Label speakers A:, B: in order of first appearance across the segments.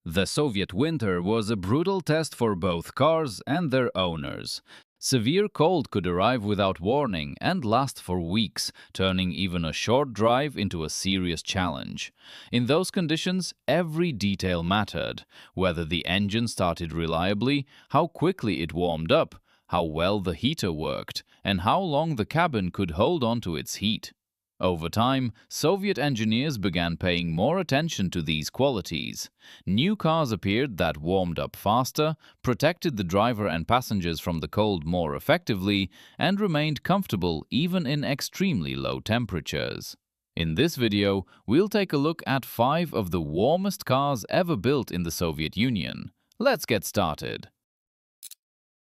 A: The Soviet winter was a brutal test for both cars and their owners. Severe cold could arrive without warning and last for weeks, turning even a short drive into a serious challenge. In those conditions, every detail mattered: whether the engine started reliably, how quickly it warmed up, how well the heater worked, and how long the cabin could hold on to its heat. Over time, Soviet engineers began paying more attention to these qualities. New cars appeared that warmed up faster, protected the driver and passengers from the cold more effectively, and remained comfortable even in extremely low temperatures. In this video, we'll take a look at 5 of the warmest cars ever built in the Soviet Union. Let's get started.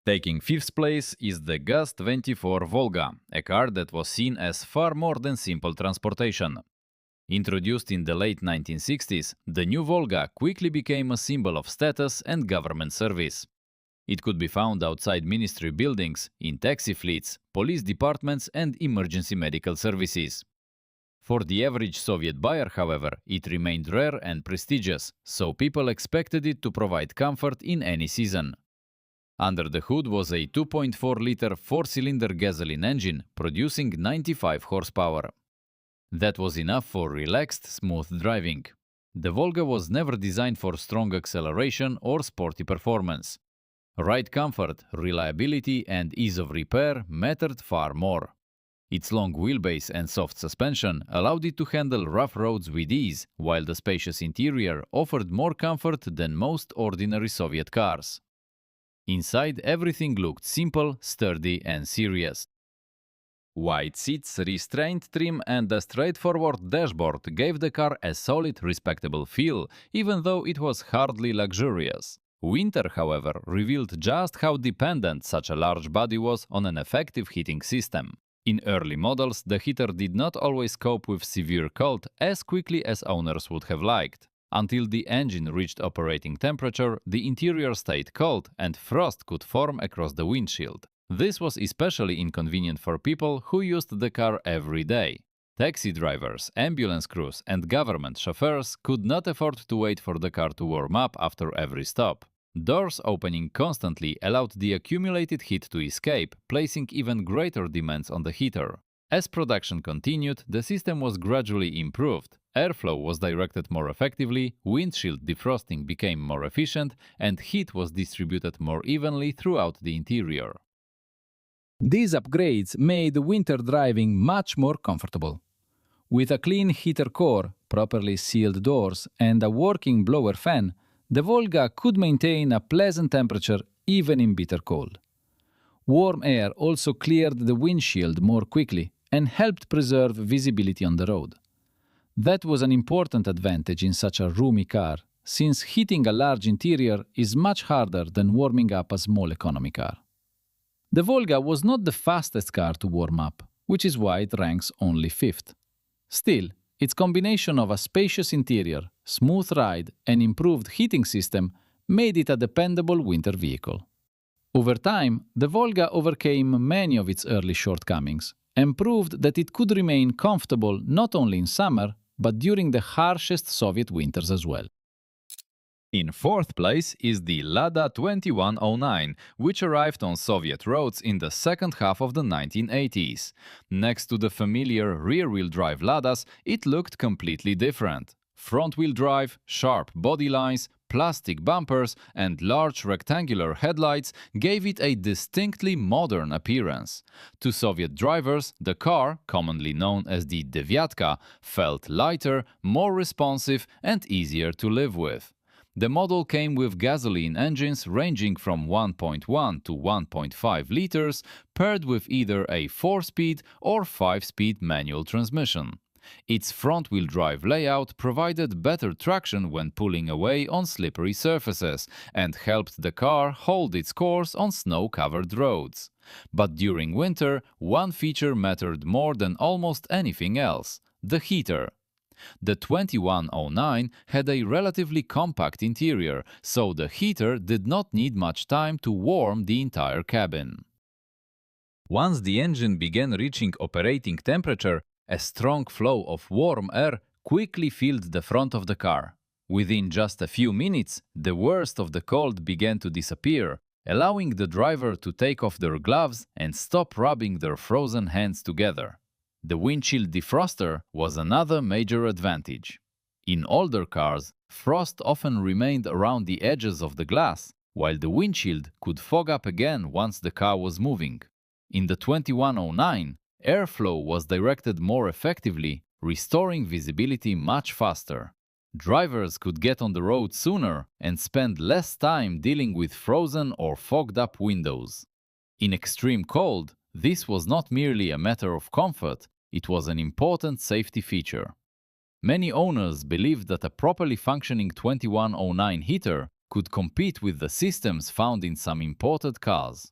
A: Taking fifth place is the Gaz-24 Volga, a car that was seen as far more than simple transportation. Introduced in the late 1960s, the new Volga quickly became a symbol of status and government service. It could be found outside ministry buildings, in taxi fleets, police departments, and emergency medical services. For the average Soviet buyer, however, it remained rare and prestigious, so people expected it to provide comfort in any season. Under the hood was a 2.4-liter four-cylinder gasoline engine producing 95 horsepower. That was enough for relaxed, smooth driving. The Volga was never designed for strong acceleration or sporty performance. Ride comfort, reliability, and ease of repair mattered far more. Its long wheelbase and soft suspension allowed it to handle rough roads with ease, while the spacious interior offered more comfort than most ordinary Soviet cars. Inside, everything looked simple, sturdy, and serious. Wide seats, restrained trim, and a straightforward dashboard gave the car a solid, respectable feel, even though it was hardly luxurious. Winter, however, revealed just how dependent such a large body was on an effective heating system. In early models, the heater did not always cope with severe cold as quickly as owners would have liked. Until the engine reached operating temperature, the interior stayed cold and frost could form across the windshield. This was especially inconvenient for people who used the car every day. Taxi drivers, ambulance crews, and government chauffeurs could not afford to wait for the car to warm up after every stop. Doors opening constantly allowed the accumulated heat to escape, placing even greater demands on the heater. As production continued, the system was gradually improved. Airflow was directed more effectively, windshield defrosting became more efficient, and heat was distributed more evenly throughout the interior.
B: These upgrades made winter driving much more comfortable. With a clean heater core, properly sealed doors, and a working blower fan, the Volga could maintain a pleasant temperature even in bitter cold. Warm air also cleared the windshield more quickly and helped preserve visibility on the road. That was an important advantage in such a roomy car, since heating a large interior is much harder than warming up a small economy car. The Volga was not the fastest car to warm up, which is why it ranks only 5th. Still, its combination of a spacious interior, smooth ride, and improved heating system made it a dependable winter vehicle. Over time, the Volga overcame many of its early shortcomings and proved that it could remain comfortable not only in summer, but during the harshest Soviet winters as well.
A: In fourth place is the Lada 2109, which arrived on Soviet roads in the second half of the 1980s. Next to the familiar rear-wheel drive Ladas, it looked completely different. Front-wheel drive, sharp body lines, plastic bumpers, and large rectangular headlights gave it a distinctly modern appearance. To Soviet drivers, the car, commonly known as the Devyatka, felt lighter, more responsive, and easier to live with. The model came with gasoline engines ranging from 1.1 to 1.5 liters, paired with either a 4-speed or 5-speed manual transmission. Its front-wheel drive layout provided better traction when pulling away on slippery surfaces and helped the car hold its course on snow-covered roads. But during winter, one feature mattered more than almost anything else: the heater. The 2109 had a relatively compact interior, so the heater did not need much time to warm the entire cabin. Once the engine began reaching operating temperature, a strong flow of warm air quickly filled the front of the car. Within just a few minutes, the worst of the cold began to disappear, allowing the driver to take off their gloves and stop rubbing their frozen hands together. The windshield defroster was another major advantage. In older cars, frost often remained around the edges of the glass, while the windshield could fog up again once the car was moving. In the 2109, airflow was directed more effectively, restoring visibility much faster. Drivers could get on the road sooner and spend less time dealing with frozen or fogged-up windows. In extreme cold, this was not merely a matter of comfort, it was an important safety feature. Many owners believed that a properly functioning 2109 heater could compete with the systems found in some imported cars.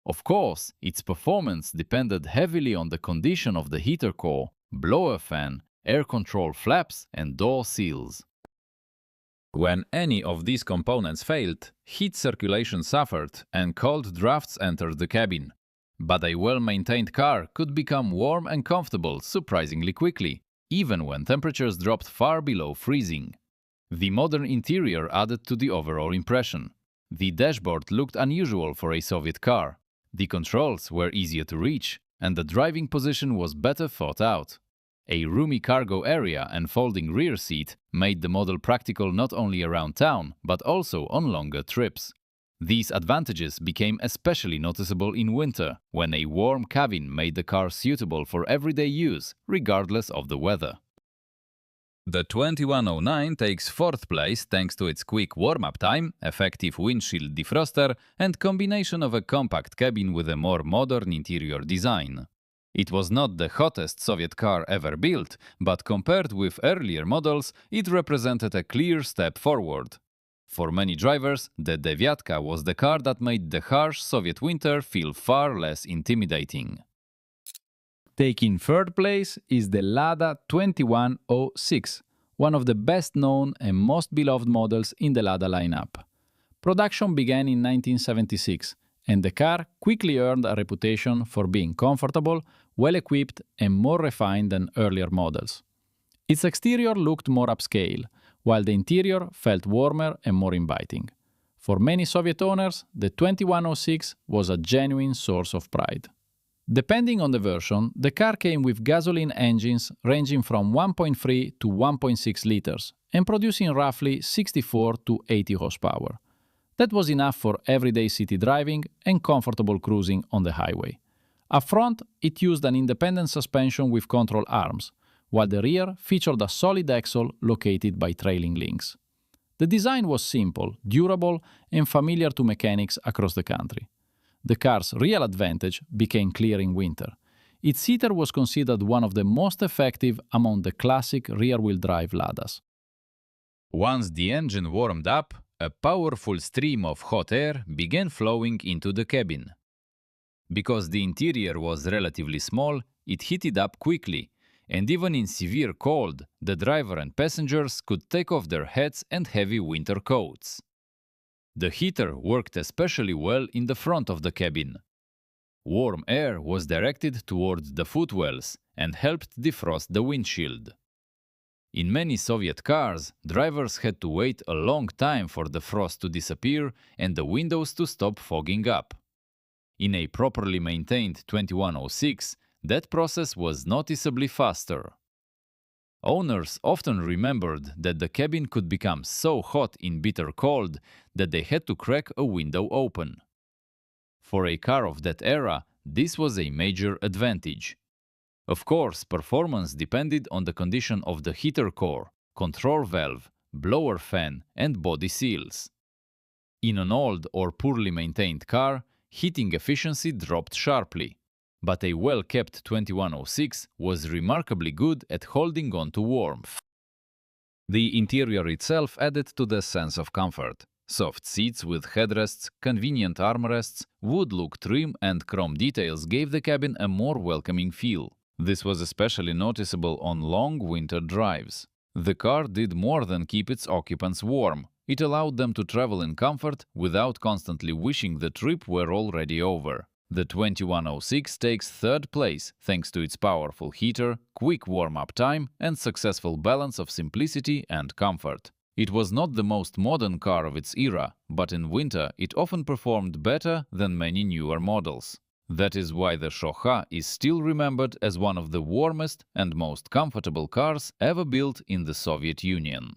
A: Of course, its performance depended heavily on the condition of the heater core, blower fan, air control flaps, and door seals. When any of these components failed, heat circulation suffered and cold drafts entered the cabin. But a well-maintained car could become warm and comfortable surprisingly quickly, even when temperatures dropped far below freezing. The modern interior added to the overall impression. The dashboard looked unusual for a Soviet car. The controls were easier to reach, and the driving position was better thought out. A roomy cargo area and folding rear seat made the model practical not only around town, but also on longer trips. These advantages became especially noticeable in winter, when a warm cabin made the car suitable for everyday use, regardless of the weather. The 2109 takes fourth place thanks to its quick warm-up time, effective windshield defroster, and combination of a compact cabin with a more modern interior design. It was not the hottest Soviet car ever built, but compared with earlier models, it represented a clear step forward. For many drivers, the Deviatka was the car that made the harsh Soviet winter feel far less intimidating.
B: Taking third place is the Lada 2106, one of the best-known and most beloved models in the Lada lineup. Production began in 1976, and the car quickly earned a reputation for being comfortable, well-equipped, and more refined than earlier models. Its exterior looked more upscale, while the interior felt warmer and more inviting. For many Soviet owners, the 2106 was a genuine source of pride. Depending on the version, the car came with gasoline engines ranging from 1.3 to 1.6 liters and producing roughly 64 to 80 horsepower. That was enough for everyday city driving and comfortable cruising on the highway. Up front, it used an independent suspension with control arms, while the rear featured a solid axle located by trailing links. The design was simple, durable, and familiar to mechanics across the country. The car's real advantage became clear in winter. Its heater was considered one of the most effective among the classic rear-wheel drive Ladas.
A: Once the engine warmed up, a powerful stream of hot air began flowing into the cabin. Because the interior was relatively small, it heated up quickly, and even in severe cold, the driver and passengers could take off their hats and heavy winter coats. The heater worked especially well in the front of the cabin. Warm air was directed towards the footwells and helped defrost the windshield. In many Soviet cars, drivers had to wait a long time for the frost to disappear and the windows to stop fogging up. In a properly maintained 2106, that process was noticeably faster. Owners often remembered that the cabin could become so hot in bitter cold that they had to crack a window open. For a car of that era, this was a major advantage. Of course, performance depended on the condition of the heater core, control valve, blower fan, and body seals. In an old or poorly maintained car, heating efficiency dropped sharply. But a well-kept 2106 was remarkably good at holding on to warmth. The interior itself added to the sense of comfort. Soft seats with headrests, convenient armrests, wood-look trim and chrome details gave the cabin a more welcoming feel. This was especially noticeable on long winter drives. The car did more than keep its occupants warm. It allowed them to travel in comfort without constantly wishing the trip were already over. The 2106 takes third place thanks to its powerful heater, quick warm-up time, and successful balance of simplicity and comfort. It was not the most modern car of its era, but in winter it often performed better than many newer models. That is why the Shoha is still remembered as one of the warmest and most comfortable cars ever built in the Soviet Union.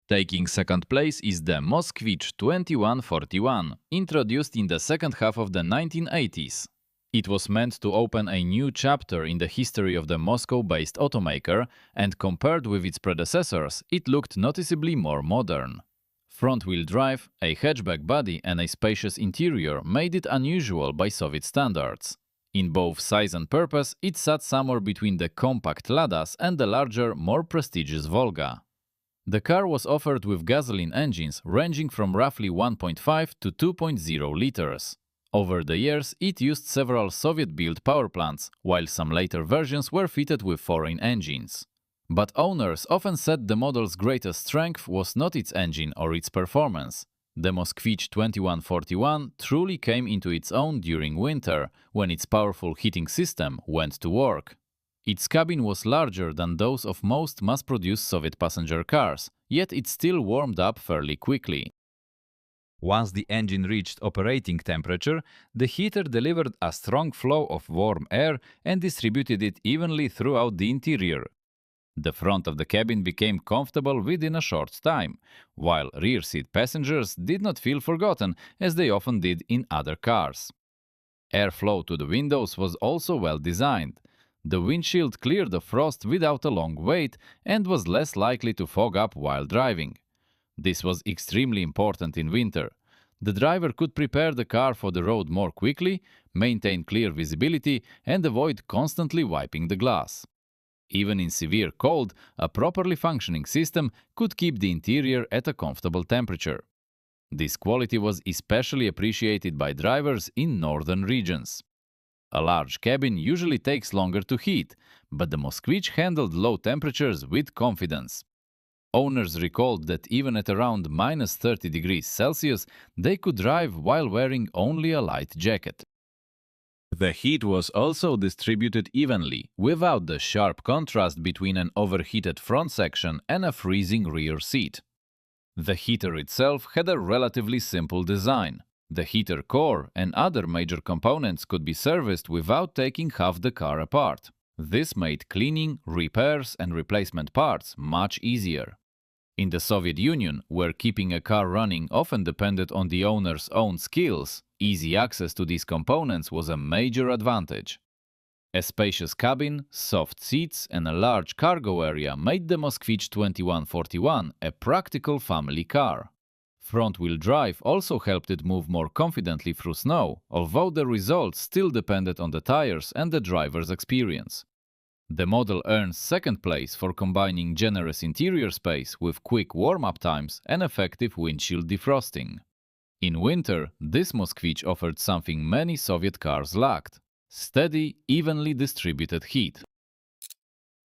A: Taking second place is the Moskvich 2141, introduced in the second half of the 1980s. It was meant to open a new chapter in the history of the Moscow-based automaker, and compared with its predecessors, it looked noticeably more modern. Front-wheel drive, a hatchback body and a spacious interior made it unusual by Soviet standards. In both size and purpose, it sat somewhere between the compact Ladas and the larger, more prestigious Volga. The car was offered with gasoline engines ranging from roughly 1.5 to 2.0 liters. Over the years, it used several Soviet-built power plants, while some later versions were fitted with foreign engines. But owners often said the model's greatest strength was not its engine or its performance. The Moskvich 2141 truly came into its own during winter, when its powerful heating system went to work. Its cabin was larger than those of most mass-produced Soviet passenger cars, yet it still warmed up fairly quickly. Once the engine reached operating temperature, the heater delivered a strong flow of warm air and distributed it evenly throughout the interior. The front of the cabin became comfortable within a short time, while rear-seat passengers did not feel forgotten as they often did in other cars. Airflow to the windows was also well designed. The windshield cleared the frost without a long wait and was less likely to fog up while driving. This was extremely important in winter. The driver could prepare the car for the road more quickly, maintain clear visibility, and avoid constantly wiping the glass. Even in severe cold, a properly functioning system could keep the interior at a comfortable temperature. This quality was especially appreciated by drivers in northern regions. A large cabin usually takes longer to heat, but the Moskvich handled low temperatures with confidence. Owners recalled that even at around minus 30 degrees Celsius, they could drive while wearing only a light jacket. The heat was also distributed evenly, without the sharp contrast between an overheated front section and a freezing rear seat. The heater itself had a relatively simple design. The heater core and other major components could be serviced without taking half the car apart. This made cleaning, repairs, and replacement parts much easier. In the Soviet Union, where keeping a car running often depended on the owner's own skills, easy access to these components was a major advantage. A spacious cabin, soft seats, and a large cargo area made the Moskvich 2141 a practical family car. Front-wheel drive also helped it move more confidently through snow, although the result still depended on the tires and the driver's experience. The model earns second place for combining generous interior space with quick warm-up times and effective windshield defrosting. In winter, this Moskvich offered something many Soviet cars lacked: steady, evenly distributed heat.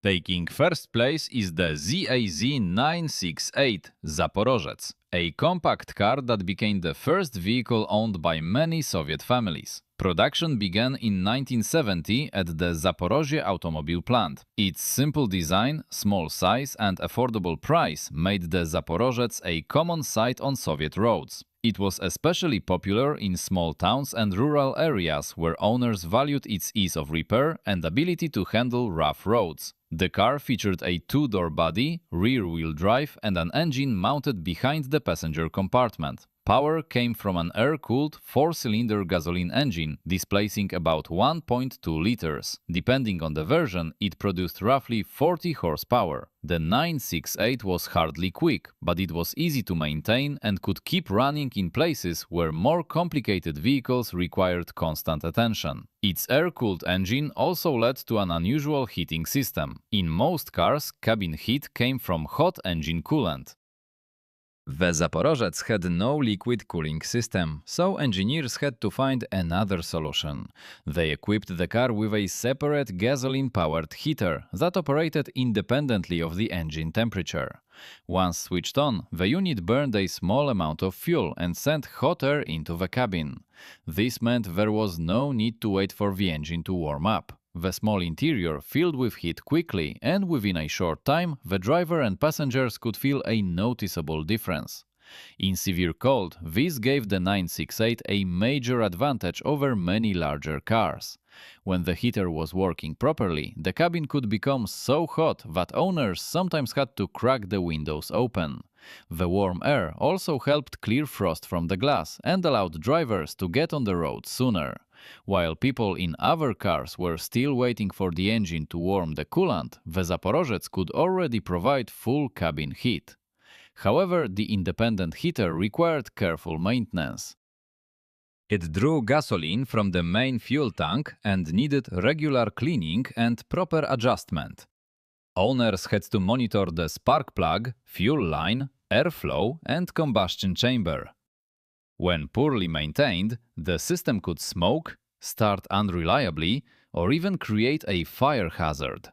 A: Taking first place is the ZAZ 968 Zaporożec, a compact car that became the first vehicle owned by many Soviet families. Production began in 1970 at the Zaporozhye automobile plant. Its simple design, small size, and affordable price made the Zaporożec a common sight on Soviet roads. It was especially popular in small towns and rural areas where owners valued its ease of repair and ability to handle rough roads. The car featured a two-door body, rear-wheel drive, and an engine mounted behind the passenger compartment. Power came from an air-cooled four-cylinder gasoline engine, displacing about 1.2 liters. Depending on the version, it produced roughly 40 horsepower. The 968 was hardly quick, but it was easy to maintain and could keep running in places where more complicated vehicles required constant attention. Its air-cooled engine also led to an unusual heating system. In most cars, cabin heat came from hot engine coolant. The Zaporożec had no liquid cooling system, so engineers had to find another solution. They equipped the car with a separate gasoline-powered heater that operated independently of the engine temperature. Once switched on, the unit burned a small amount of fuel and sent hot air into the cabin. This meant there was no need to wait for the engine to warm up. the small interior filled with heat quickly, and within a short time, the driver and passengers could feel a noticeable difference. In severe cold, this gave the 968 a major advantage over many larger cars. When the heater was working properly, the cabin could become so hot that owners sometimes had to crack the windows open. The warm air also helped clear frost from the glass and allowed drivers to get on the road sooner. While people in other cars were still waiting for the engine to warm the coolant, the Zaporozhets could already provide full cabin heat. However, the independent heater required careful maintenance. It drew gasoline from the main fuel tank and needed regular cleaning and proper adjustment. Owners had to monitor the spark plug, fuel line, airflow, and combustion chamber. When poorly maintained, the system could smoke, start unreliably, or even create a fire hazard.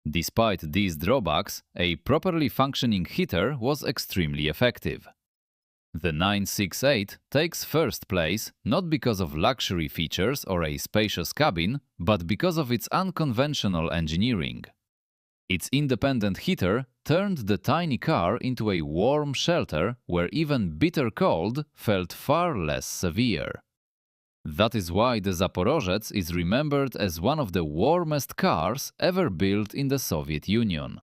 A: Despite these drawbacks, a properly functioning heater was extremely effective. The 968 takes first place not because of luxury features or a spacious cabin, but because of its unconventional engineering. Its independent heater turned the tiny car into a warm shelter where even bitter cold felt far less severe. That is why the Zaporozhets is remembered as one of the warmest cars ever built in the Soviet Union.